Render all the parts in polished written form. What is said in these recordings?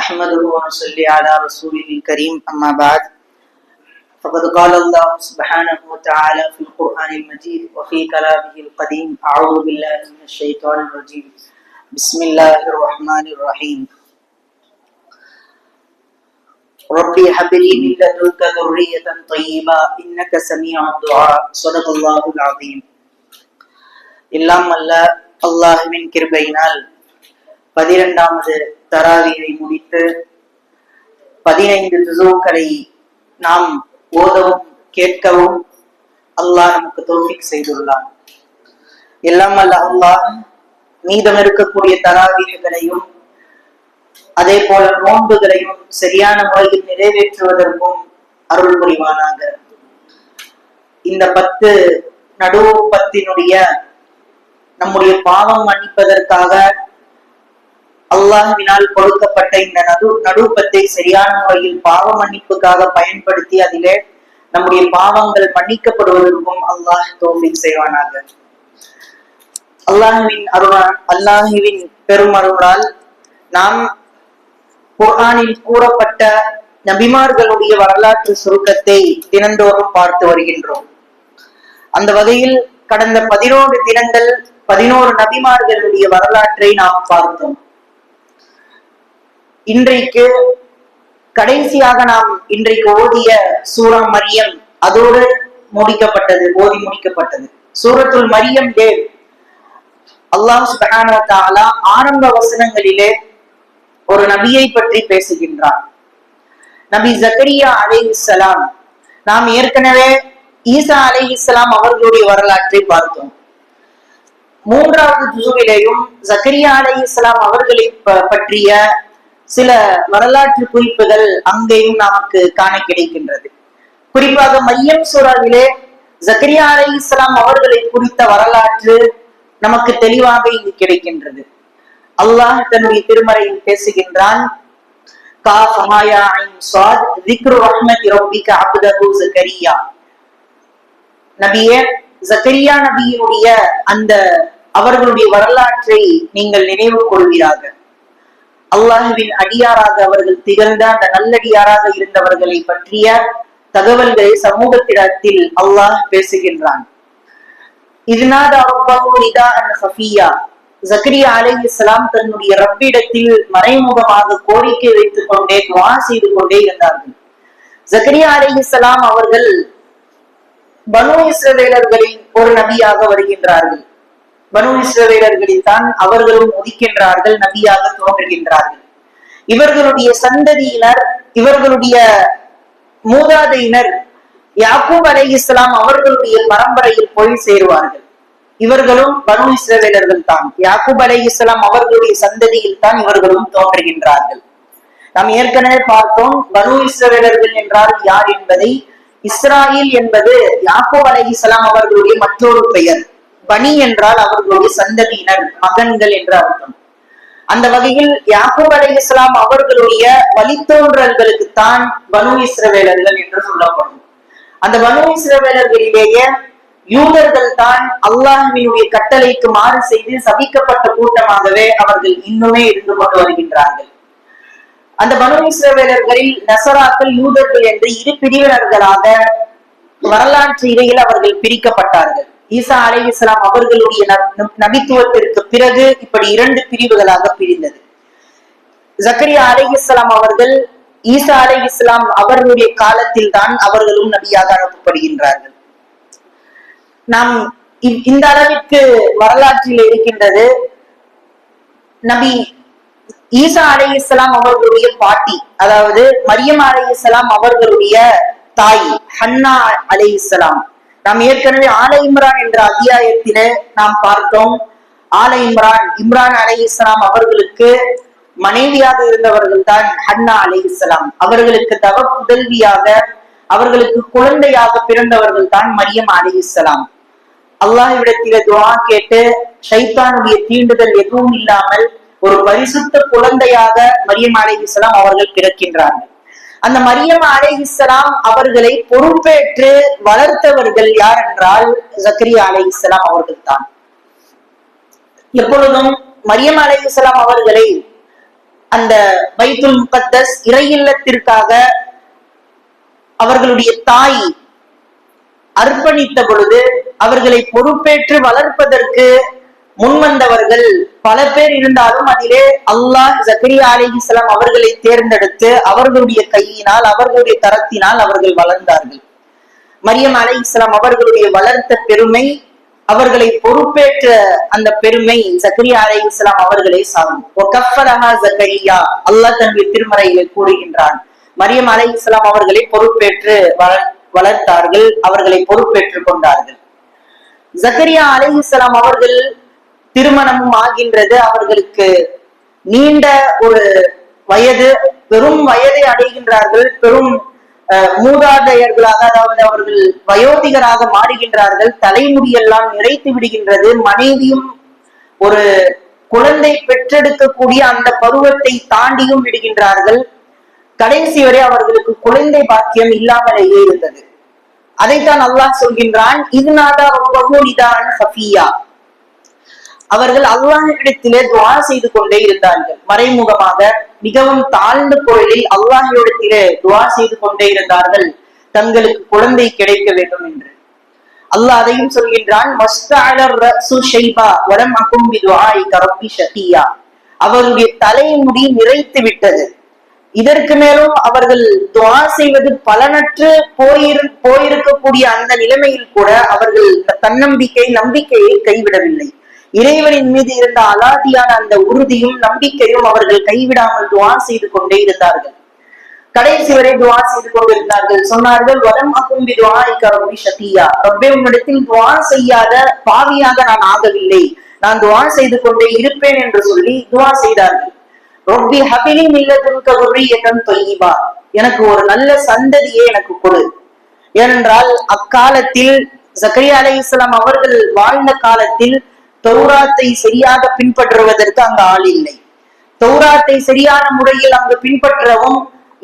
نحمده ونصلي على رسوله الكريم أما بعد فقد قال الله سبحانه وتعالى في القرآن المجيد وفي كلامه القديم أعوذ بالله من الشيطان الرجيم بسم الله الرحمن الرحيم ربي هب لي من لدنك ذرية طيبة إنك سميع الدعاء صدق الله العظيم. எல்லாம் அல்ல அல்லாஹ்வின் கிருபையினால் 12வது தராவீஹை முடித்து 15 ஜுஸூக்களை நாம் ஓதவும் கேட்கவும் அல்லாஹ் நமக்கு தௌஃபீக் செய்துள்ளான். எல்லாம் அல்ல அல்லாஹ் மீதம் இருக்கக்கூடிய தராவீஹைகளையும் அதே போல நோன்புகளையும் சரியான முறையில் நிறைவேற்றுவதற்கும் அருள் புரிவானாக. இந்த 10 நடுவு 10 நம்முடைய பாவம் மன்னிப்பதற்காக அல்லாஹ்வினால் கொடுக்கப்பட்ட இந்த நடுப்பத்தை சரியான முறையில் பாவ மன்னிப்புக்காக பயன்படுத்தி அதிலே நம்முடைய பாவங்கள் மன்னிக்கப்படுவதற்கும் அல்லாஹ் தௌஃபீக் செய்வானாக. அல்லாஹ்வின் பெரும் அருளால் நாம் குர்ஆனில் கூறப்பட்ட நபிமார்களுடைய வரலாற்று சுருக்கத்தை தினந்தோறும் பார்த்து வருகின்றோம். அந்த வகையில் கடந்த 11 தினங்கள் 11 நபிமார்களுடைய வரலாற்றை நாம் பார்த்தோம். இன்றைக்கு கடைசியாக நாம் இன்றைக்கு ஓதிய சூரா மரியம் அதோடு ஓதி முடிக்கப்பட்டது. சூரத்துல் மரியம் அல்லாஹ் சுப்ஹானஹு வ தஆலா ஆரம்ப வசனங்களிலே ஒரு நபியை பற்றி பேசுகின்றார். நபி ஜக்கரியா அலைஹிஸ்ஸலாம். நாம் ஏற்கனவே ஈசா அலைஹிஸ்ஸலாம் அவர்களுடைய வரலாற்றை பார்த்தோம். 3வது ஜுஸுவிலேயும் ஜக்கரியா அலைஹிஸ்ஸலாம் அவர்களை பற்றிய சில வரலாற்று குறிப்புகள் அங்கேயும் நமக்கு காண கிடைக்கின்றது. குறிப்பாக மரியம் சூராவிலே ஜக்கரியா அலைஹிஸ்ஸலாம் அவர்களை குறித்த வரலாற்று நமக்கு தெளிவாக இங்கு கிடைக்கின்றது. அல்லாஹ் தன்னுடைய திருமறையில் பேசுகின்றான். காஃப் ஹா யா ஐன் ஸாத் ذிக்ரு ரஹ்மத்தி ரப்பிக அப்தஹு ஜக்கரியா. நபியே, ஜக்கரியா நபியினுடைய அந்த அவர்களுடைய வரலாற்றை நீங்கள் நினைவு கொள்வீராக. அல்லாஹ்வின் அடியாராக அவர்கள் திகழ்ந்த அந்த நல்லடியாராக இருந்தவர்களை பற்றிய தகவல்களை சமூகத்திடத்தில் அல்லாஹ் பேசுகின்றான். ஜக்கரியா அலைஹிஸ்ஸலாம் தன்னுடைய ரப்பிடத்தில் மறைமுகமாக கோரிக்கை வைத்துக் கொண்டே துஆ செய்து கொண்டே இருந்தார்கள். ஜக்கரியா அலைஹிஸ்ஸலாம் அவர்கள் பனு இஸ்ரவேலர்களின் ஒரு நபியாக வருகின்றார்கள். பனு இஸ்ரவேலர்களில் தான் அவர்களும் உதிக்கின்றார்கள், நபியாக தோன்றுகின்றார்கள். இவர்களுடைய சந்ததியினர், இவர்களுடைய மூதாதையினர் யாக்கூப் அலைஹிஸ்ஸலாம் அவர்களுடைய பரம்பரையில் போய் சேருவார்கள். இவர்களும் பனு இஸ்ரவேலர்கள் தான். யாக்கூப் அலைஹிஸ்ஸலாம் அவர்களுடைய சந்ததியில் தான் இவர்களும் தோன்றுகின்றார்கள். நாம் ஏற்கனவே பார்த்தோம் பனு இஸ்ரவேலர்கள் என்றால் யார் என்பதை. இஸ்ராயில் என்பது யாக்கூப் அலைஹிஸ்ஸலாம் அவர்களுடைய மற்றொரு பெயர். பனி என்றால் அவர்களுடைய சந்ததியினர், மகன்கள் என்று அர்த்தம். அந்த வகையில் யாக்கூப் அலைஹிஸ்ஸலாம் அவர்களுடைய வழித்தோன்றல்களுக்குத்தான் பனு இஸ்ரவேலர்கள் என்று சொல்லப்படும். அந்த பனு இஸ்ரவேலர்களிலேயே யூதர்கள் தான் அல்லாஹ்வினுடைய கட்டளைக்கு மாறு செய்து சபிக்கப்பட்ட கூட்டமாகவே அவர்கள் இன்னுமே இருந்து கொண்டு வருகின்றார்கள். அந்த பனு இஸ்ரவேலர்களில் நசராக்கள், யூதர்கள் என்று 2 பிரிவினர்களாக வரலாற்று இடையில் அவர்கள் பிரிக்கப்பட்டார்கள். ஈசா அலைஹிஸ்ஸலாம் அவர்களுடைய நபித்துவத்திற்கு பிறகு இப்படி 2 பிரிவுகளாக பிரிந்தது. ஜக்கரியா அலைஹிஸ்ஸலாம் அவர்கள் ஈசா அலைஹிஸ்ஸலாம் அவர்களுடைய காலத்தில் தான் அவர்களும் நபியாக அனுப்பப்படுகின்றார்கள். நாம் இந்த அளவிற்கு வரலாற்றில் இருக்கின்றது. நபி ஈசா அலைஹிஸ்ஸலாம் அவர்களுடைய பாட்டி, அதாவது மரியம் அலைஹிஸ்ஸலாம் அவர்களுடைய தாய் ஹன்னா அலைஹிஸ்ஸலாம். நாம் ஏற்கனவே ஆல இம்ரான் என்ற அத்தியாயத்திலே நாம் பார்த்தோம். ஆல இம்ரான் அலைஹிஸ்ஸலாம் அவர்களுக்கு மனைவியாக இருந்தவர்கள் தான் ஹன்னா அலைஹிஸ்ஸலாம். அவர்களுக்கு தவ புதல்வியாக, அவர்களுக்கு குழந்தையாக பிறந்தவர்கள் தான் மரியம் அலைஹிஸ்ஸலாம். அல்லாஹ்விடத்திலே துஆ கேட்டு ஷைத்தானுடைய தீண்டுதல் எதுவும் இல்லாமல் ஒரு பரிசுத்த குழந்தையாக மரியம் அலைஹிஸ்ஸலாம் அவர்கள் பிறக்கின்றார்கள். அந்த மரியம் அலைஹிஸ்ஸலாம் அவர்களை பொறுப்பேற்று வளர்த்தவர்கள் யார் என்றால் ஜக்கரியா அலைஹிஸ்ஸலாம் அவர்கள் தான். எப்பொழுதும் மரியம் அலைஹிஸ்ஸலாம் அவர்களை அந்த பைத்துல் முகத்தஸ் இறை இல்லத்திற்காக அவர்களுடைய தாய் அர்ப்பணித்த பொழுது அவர்களை பொறுப்பேற்று வளர்ப்பதற்கு முன்வந்தவர்கள் பல பேர் இருந்தாலும் அதிலே அல்லாஹ் ஜக்கரியா அலைஹிஸ்ஸலாம் அவர்களை தேர்ந்தெடுத்து அவர்களுடைய கையினால் அவர்களுடைய கரத்தினால் அவர்கள் வளர்ந்தார்கள். மரியம் அலைஹிஸ்ஸலாம் அவர்களுடைய வளர்த்த பெருமை, அவர்களை பொறுப்பேற்ற அந்த பெருமை ஜக்கரியா அலைஹிஸ்ஸலாம் அவர்களை சாரும். ஜக்கரியா அல்லாஹ் தன்னுடைய திருமறையிலே கூறுகின்றான், மரியம் அலைஹிஸ்ஸலாம் அவர்களை பொறுப்பேற்று வளர்த்தார்கள், அவர்களை பொறுப்பேற்றுக் கொண்டார்கள். ஜக்கரியா அலைஹிஸ்ஸலாம் அவர்கள் திருமணமும் ஆகின்றது. அவர்களுக்கு நீண்ட ஒரு வயது, பெரும் வயதை அடைகின்றார்கள், பெரும் மூதாதையர்களாக, அதாவது அவர்கள் வயோதிகராக மாறுகின்றார்கள். தலைமுடியெல்லாம் நிறைத்து விடுகின்றது. மனைவியும் ஒரு குழந்தை பெற்றெடுக்கக்கூடிய அந்த பருவத்தை தாண்டியும் விடுகின்றார்கள். கடைசி வரை அவர்களுக்கு குழந்தை பாக்கியம் இல்லாமலேயே இருந்தது. அதைத்தான் அல்லாஹ் சொல்கின்றான், இதுநாதா சஃபியா, அவர்கள் அல்லாஹ்விடத்திலே துஆ செய்து கொண்டே இருந்தார்கள். மறைமுகமாக மிகவும் தாழ்ந்த குரலில் அல்லாஹ்விடத்திலே துஆ செய்து கொண்டே இருந்தார்கள், தங்களுக்கு குழந்தை கிடைக்க வேண்டும் என்று. அல்லாஹ் அதையும் சொல்கின்றான், அவருடைய தலைமுடி நிறைத்து விட்டது. இதற்கு மேலும் அவர்கள் துஆ செய்வது பலனற்று போயிருக்கக்கூடிய அந்த நிலைமையில் கூட அவர்கள் நம்பிக்கையை கைவிடவில்லை. இறைவனின் மீது இருந்த அலாதியான அந்த உறுதியும் நம்பிக்கையும் அவர்கள் கைவிடாமல் துஆ செய்து கொண்டே இருந்தார்கள். கடைசி வரை துஆ செய்து கொண்டிருந்தார்கள். சொன்னார்கள், ரப்பே, உன்னிடத்தில் துஆ செய்யாத பாவியாக நான் ஆகவில்லை, நான் துஆ செய்து கொண்டே இருப்பேன் என்று சொல்லி துஆ செய்தார்கள். ரப்பி ஹபிலி மின் லதுன்க துர்ரியத்தன் தொய்யிபா, எனக்கு ஒரு நல்ல சந்ததியை எனக்கு கொடு. ஏனென்றால் அக்காலத்தில் ஜக்கரியா அலைஹிஸ்ஸலாம் அவர்கள் வாழ்ந்த காலத்தில் தௌராத்தை சரியாக பின்பற்றுவதற்கு அங்கு ஆள் இல்லை. தௌராத்தை சரியான முறையில் அங்கு பின்பற்றவும்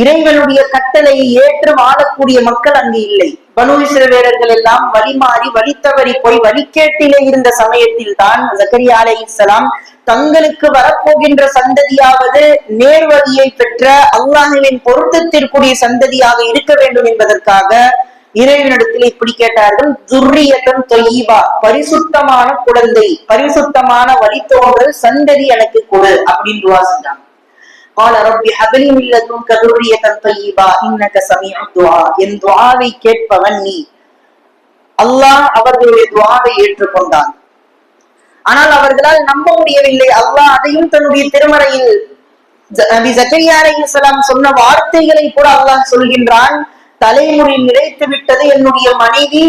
இறைவனுடைய கட்டளையை ஏற்று வாழக்கூடிய மக்கள் அங்கு இல்லை. பனு இஸ்ரவேலர்கள் எல்லாம் வழிமாறி வழித்தவறி போய் வழிகேட்டிலே இருந்த சமயத்தில் தான் ஜக்கரியா அலைஹிஸ்ஸலாம் தங்களுக்கு வரப்போகின்ற சந்ததியாவது நேர்வழியை பெற்ற அல்லாஹ்வின் பொருத்தத்திற்குரிய சந்ததியாக இருக்க வேண்டும் என்பதற்காக இறைவனிடத்தில் இப்படி கேட்டார்கள், துர்ரியத்தன் தொய்யிபா, பரிசுத்தமான குழந்தை, பரிசுத்தமான வழித்தோன்றல் சந்ததி எனக்கு கொடு அப்படின்னு துஆ செஞ்சாங்க. என் துஆவை கேட்பவன் நீ. அல்லாஹ் அவர்களுடைய துஆவை ஏற்றுக்கொண்டான். ஆனால் அவர்களால் நம்ப முடியவில்லை. அல்லாஹ் அதையும் தன்னுடைய திருமறையில் நபி ஜக்கரியா அலைஹிஸ்ஸலாம் சொன்ன வார்த்தைகளை கூட அல்லாஹ் சொல்கின்றான், தலைமுடி நிறைத்து விட்டது, என்னுடைய மனைவி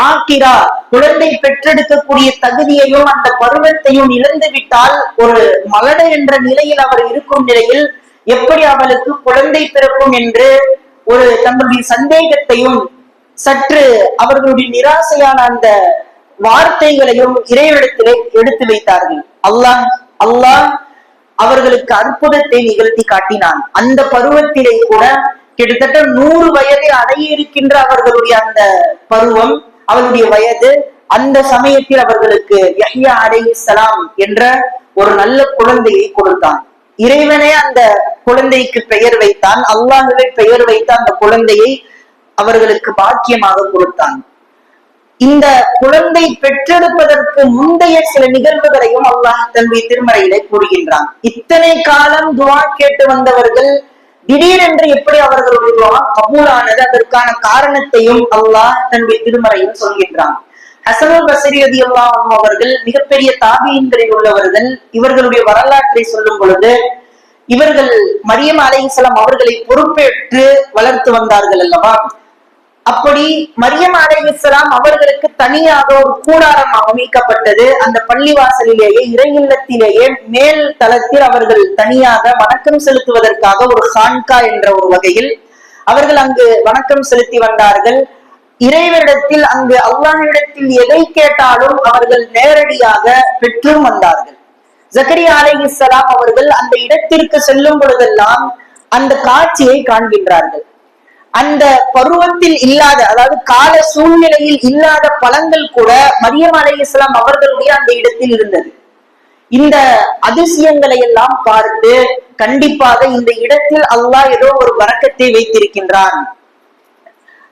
ஆக்கிரா, குழந்தை பெற்றெடுக்கக்கூடிய தகுதியையும் அந்த பருவத்தையும் இழந்து விட்டால், ஒரு மலட என்ற நிலையில் அவர் இருக்கும் நிலையில் எப்படி அவளுக்கு குழந்தை பிறக்கும் என்று ஒரு தங்களுடைய சந்தேகத்தையும் சற்று அவர்களுடைய நிராசையான அந்த வார்த்தைகளையும் இறைவனிடத்திலே எடுத்து வைத்தார்கள். அல்லாஹ் அவர்களுக்கு அற்புதத்தை நிகழ்த்தி காட்டினான். அந்த பருவத்திலே கூட கிட்டத்தட்ட 100 வயதை அடைய இருக்கின்ற அவர்களுடைய அந்த பருவம், அவருடைய வயது, அந்த சமயத்தில் அவர்களுக்கு யஹ்யா அலைஹிஸ்ஸலாம் என்ற ஒரு நல்ல குழந்தையை கொடுத்தான். இறைவனே அந்த குழந்தைக்கு பெயர் வைத்தான். அல்லாஹ்வே பெயர் வைத்த அந்த குழந்தையை அவர்களுக்கு பாக்கியமாக கொடுத்தான். இந்த குழந்தை பெற்றெடுப்பதற்கு முந்தைய சில நிகழ்வுகளையும் அல்லாஹ் தன்னுடைய திருமறையிலே கூறுகின்றான். இத்தனை காலம் துஆ கேட்டு வந்தவர்கள் திடீரென்று எப்படி அவர்களுடைய துஆ கபூலானது, அதற்கான காரணத்தையும் அல்லாஹ் தன்னுடைய திருமறையில் சொல்கின்றான். ஹஸனுல் பஸ்ரி ரலியல்லாஹு அன்ஹு அவர்கள் மிகப்பெரிய தாபீன்களில் உள்ளவர்கள். இவர்களுடைய வரலாற்றை சொல்லும் பொழுது, இவர்கள் மரியம் அலைஹிஸ்ஸலாம் அவர்களை பொறுப்பேற்று வளர்த்து வந்தார்கள் அல்லவா. அப்படி மரியம் அலைஹிஸ்ஸலாம் அவர்களுக்கு தனியாக ஒரு கூடாரம் அமைக்கப்பட்டது. அந்த பள்ளிவாசலிலேயே, இறை இல்லத்திலேயே மேல் தளத்தில் அவர்கள் தனியாக வணக்கம் செலுத்துவதற்காக ஒரு ஹான்கா என்ற ஒரு வகையில் அவர்கள் அங்கு வணக்கம் செலுத்தி வந்தார்கள். இறைவனிடத்தில், அங்கு அல்லாஹ்விடத்தில் எதை கேட்டாலும் அவர்கள் நேரடியாக பெற்றும் வந்தார்கள். ஜக்கரியா அலைஹிஸ்ஸலாம் அவர்கள் அந்த இடத்திற்கு செல்லும் பொழுதெல்லாம் அந்த காட்சியை காண்கின்றார்கள். அந்த பருவத்தில் இல்லாத, அதாவது கால சூழ்நிலையில் இல்லாத பழங்கள் கூட மரியம் அலைஹிஸ்ஸலாம் அவர்களுடைய அந்த இடத்தில் இருந்தது. இந்த அதிசயங்களை எல்லாம் பார்த்து கண்டிப்பாக இந்த இடத்தில் அல்லாஹ் ஏதோ ஒரு வரக்கத்தை வைத்திருக்கின்றான்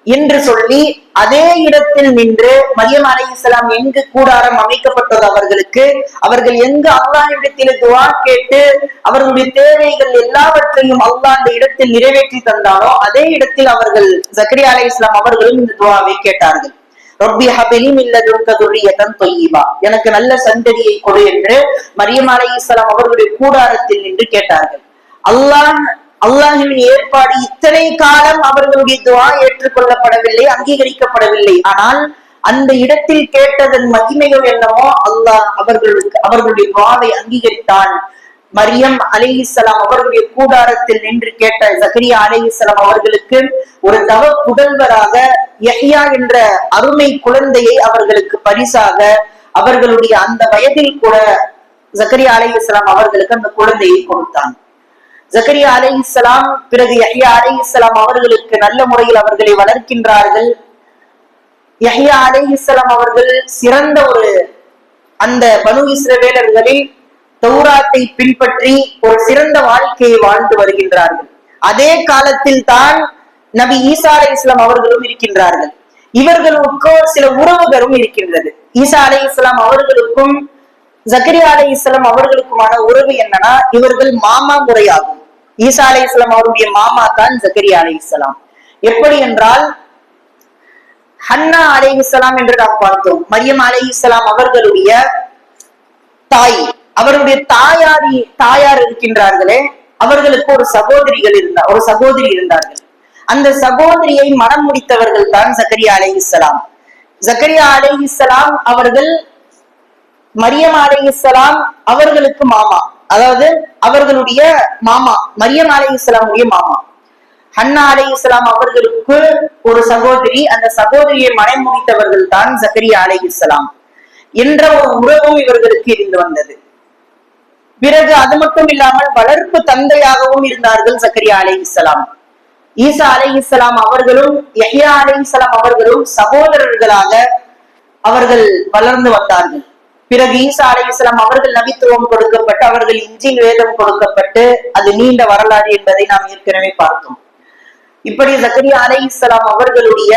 என்று சொல்லி அதே இடத்தில் நின்று மரியம் அலைஹிஸ்ஸலாம் எங்கு கூடாரம் அமைக்கப்பட்டது அவர்களுக்கு, அவர்கள் எங்கு அல்லாஹ்விடத்தில் துஆ கேட்டு அவர்களுடைய தேவைகள் எல்லாவற்றையும் அல்லாஹ் அந்த இடத்தில் நிறைவேற்றி தந்தானோ அதே இடத்தில் அவர்கள் ஜக்கரியா அலைஹிஸ்ஸலாம் அவர்களும் இந்த துஆவை கேட்டார்கள். ரப்பி ஹபிலி மின் லதுன்க துர்ரியத்தன் தொய்யிபா, எனக்கு நல்ல சந்ததியை கொடு என்று மரியம் அலைஹிஸ்ஸலாம் அவர்களுடைய கூடாரத்தில் நின்று கேட்டார்கள். அல்லாஹ்வின் ஏற்பாடு இத்தனை காலம் அவர்களுடைய துஆ ஏற்றுக்கொள்ளப்படவில்லை, அங்கீகரிக்கப்படவில்லை. ஆனால் அந்த இடத்தில் கேட்டதன் மகிமையோ என்னமோ அல்லாஹ் அவர்களுடைய துஆவை அங்கீகரித்தான். மரியம் அலைஹிஸ்ஸலாம் அவர்களுடைய கூடாரத்தில் நின்று கேட்ட ஜக்கரியா அலைஹிஸ்ஸலாம் அவர்களுக்கு ஒரு தவ புதல்வராக யஹ்யா என்ற அருமை குழந்தையை அவர்களுக்கு பரிசாக அவர்களுடைய அந்த வயதில் கூட ஜக்கரியா அலைஹிஸ்ஸலாம் அவர்களுக்கு அந்த குழந்தையை கொடுத்தான். ஜக்கரியா அலைஹிஸ்ஸலாம் பிறகு யஹ்யா அலைஹிஸ்ஸலாம் அவர்களுக்கு நல்ல முறையில் அவர்களை வளர்க்கின்றார்கள். யஹ்யா அலைஹிஸ்ஸலாம் அவர்கள் சிறந்த ஒரு அந்த பனு இஸ்ரவேலர்களில் தௌராத்தை பின்பற்றி ஒரு சிறந்த வாழ்க்கையை வாழ்ந்து வருகின்றார்கள். அதே காலத்தில் தான் நபி ஈசா அலைஹிஸ்ஸலாம் அவர்களும் இருக்கின்றார்கள். இவர்களுக்கு சில உறவுகளும் இருக்கின்றது. ஈசா அலைஹிஸ்ஸலாம் அவர்களுக்கும் ஜக்கரியா அலைஹிஸ்ஸலாம் அவர்களுக்குமான உறவு என்னன்னா, இவர்கள் மாமா முறையாகும். ஈசா அலைஹிஸ்ஸலாம் அவருடைய மாமா தான் ஜக்கரியா அலைஹிஸ்ஸலாம். எப்படி என்றால், ஹன்னா அலைஹிஸ்ஸலாம் என்று நாம் பார்த்தோம். மரியம் அலைஹிஸ்ஸலாம் அவர்களுடைய தாய், அவருடைய தாயார் இருக்கின்றார்களே, அவர்களுக்கு ஒரு சகோதரி இருந்தார்கள். அந்த சகோதரியை மனம் முடித்தவர்கள் தான் ஜக்கரியா அலைஹிஸ்ஸலாம். ஜக்கரியா அலைஹிஸ்ஸலாம் அவர்கள் மரியம் அலைஹிஸ்ஸலாம் அவர்களுக்கு மாமா, அதாவது அவர்களுடைய மாமா, மரியம் அலைஹிஸ்ஸலாமுடைய மாமா. ஹன்னா அலைஹிஸ்ஸலாம் அவர்களுக்கு ஒரு சகோதரி, அந்த சகோதரியை மனம் முடித்தவர்கள் தான் ஜக்கரியா அலைஹிஸ்ஸலாம் என்ற ஒரு உறவும் இவர்களுக்கு இருந்து வந்தது. பிறகு அது மட்டும் இல்லாமல் வளர்ப்பு தந்தையாகவும் இருந்தார்கள் ஜக்கரியா அலைஹிஸ்ஸலாம். ஈசா அலைஹிஸ்ஸலாம் அவர்களும் யஹ்யா அலைஹிஸ்ஸலாம் அவர்களும் சகோதரர்களாக அவர்கள் வளர்ந்து வந்தார்கள். பிறகு ஈசா அலைஹிஸ்ஸலாம் அவர்கள் நபித்துவம் கொடுக்கப்பட்டு அவர்கள் இன்ஜீல் வேதம் கொடுக்கப்பட்டு அது நீண்ட வரலாறு என்பதை நாம் ஏற்கனவே பார்த்தோம். இப்படி ஜக்கரியா அலைஹிஸ்ஸலாம் அவர்களுடைய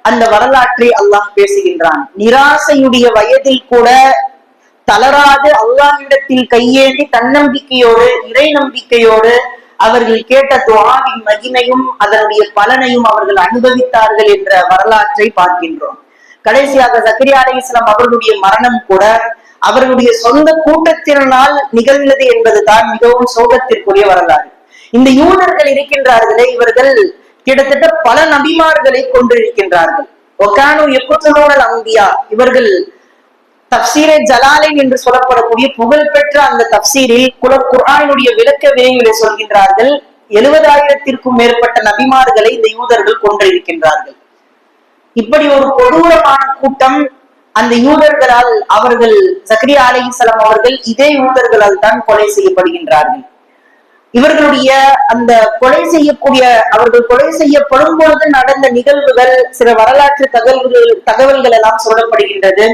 அந்த வரலாற்றை அல்லாஹ் பேசுகின்றான். நிராசையுடைய வயதில் கூட தளராது அல்லாஹ்விடத்தில் கையேந்தி தன்னம்பிக்கையோடு இறை நம்பிக்கையோடு அவர்கள் கேட்ட துஆவின் மகிமையும் அதனுடைய பலனையும் அவர்கள் அனுபவித்தார்கள் என்ற வரலாற்றை பார்க்கின்றோம். கடைசியாக ஜக்கரியா அலைஹிஸ்ஸலாம் அவர்களுடைய மரணம் கூட அவர்களுடைய சொந்த கூட்டத்தினால் நிகழ்ந்தது என்பதுதான் மிகவும் சோகத்திற்குரிய வரலாறு. இந்த யூதர்கள் இருக்கின்றார்களே, இவர்கள் கிட்டத்தட்ட பல நபிமார்களை கொண்டிருக்கின்றார்கள். ஒகானு யக்குத்துலூனல் அம்பியா, இவர்கள் தப்சீரே ஜலாலின் என்று சொல்லப்படக்கூடிய புகழ்பெற்ற அந்த தப்சீரில் குர்ஆனுடைய விளக்க விரைவில் சொல்கின்றார்கள், 70,000-க்கும் மேற்பட்ட நபிமார்களை இந்த யூதர்கள் கொண்டிருக்கின்றார்கள். இப்படி ஒரு கொடூரமான கூட்டம் அந்த யூதர்களால், அவர்கள் ஜக்கரியா அலைஹிஸ்ஸலாம் அவர்கள் இதே யூதர்களால் தான் கொலை செய்யப்படுகின்றார்கள். இவர்களுடைய அந்த அவர்கள் கொலை செய்யப்படும் பொழுது நடந்த நிகழ்வுகள், சில வரலாற்று தகவல்கள் எல்லாம் சொல்லப்படுகின்றது.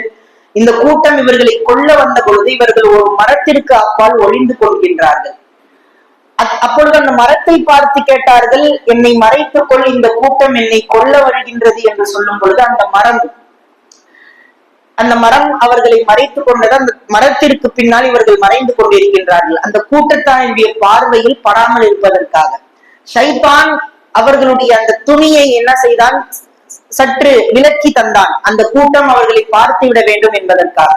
இந்த கூட்டம் இவர்களை கொல்ல வந்த பொழுது இவர்கள் ஒரு மரத்திற்கு அப்பால் ஒளிந்து கொள்கின்றார்கள். அப்பொழுது அந்த மரத்தை பார்த்து கேட்டார்கள், என்னை மறைத்துக் கொள், இந்த கூட்டம் என்னை கொல்ல வருகின்றது என்று சொல்லும் பொழுது அந்த மரம் அவர்களை மறைத்துக் கொண்டது. அந்த மரத்திற்கு பின்னால் இவர்கள் மறைந்து கொண்டிருக்கின்றார்கள். அந்த கூட்டத்தானுடைய பார்வையில் படாமல் இருப்பதற்காக ஷைத்தான் அவர்களுடைய அந்த துணியை என்ன செய்தான், சற்று விலக்கி தந்தான், அந்த கூட்டம் அவர்களை பார்த்து விட வேண்டும் என்பதற்காக.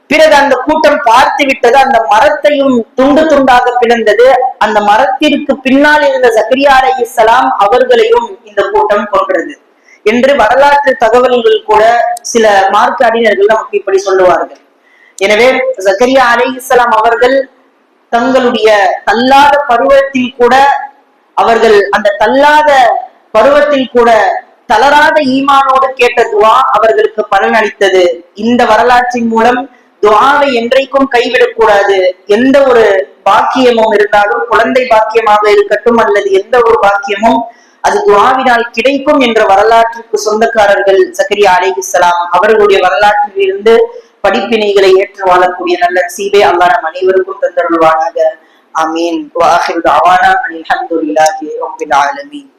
பிறகு அந்த கூட்டம் பார்த்து விட்டது, அந்த மரத்தையும் துண்டு துண்டாக பிளந்தது. அந்த மரத்திற்கு பின்னால் இருந்த ஜக்கரியா அலைஹிஸ்ஸலாம் அவர்களையும் இந்த கூட்டம் கொன்றது என்று வரலாற்று தகவல்கள் கூட சில மார்க்க அறிஞர்கள் நமக்கு இப்படி சொல்லுவார்கள். எனவே ஜக்கரியா அலைஹிஸ்ஸலாம் அவர்கள் தங்களுடைய தள்ளாத பருவத்தில் கூட அவர்கள் அந்த தள்ளாத பருவத்தில் கூட தளராத ஈமானோடு கேட்ட துஆ அவர்களுக்கு பலன் அளித்தது. இந்த வரலாற்றின் மூலம் துஆவை என்றைக்கும் கைவிடக்கூடாது. எந்த ஒரு பாக்கியமும் இருந்தாலும், குழந்தை பாக்கியமாக இருக்கட்டும் அல்லது எந்த ஒரு பாக்கியமும், அது துஆவினால் கிடைக்கும் என்ற வரலாற்றுக்கு சொந்தக்காரர்கள் ஜக்கரியா அலைஹிஸ்ஸலாம் அவர்களுடைய வரலாற்றில் இருந்து படிப்பினைகளை ஏற்று வாழக்கூடிய நல்ல நசீபை அல்லாஹ் நம் அனைவருக்கும் தந்தருள்வானாக. ஆமீன். வ ஆகிரு தஅவானா அனில் ஹம்துலில்லாஹி ரப்பில் ஆலமீன்.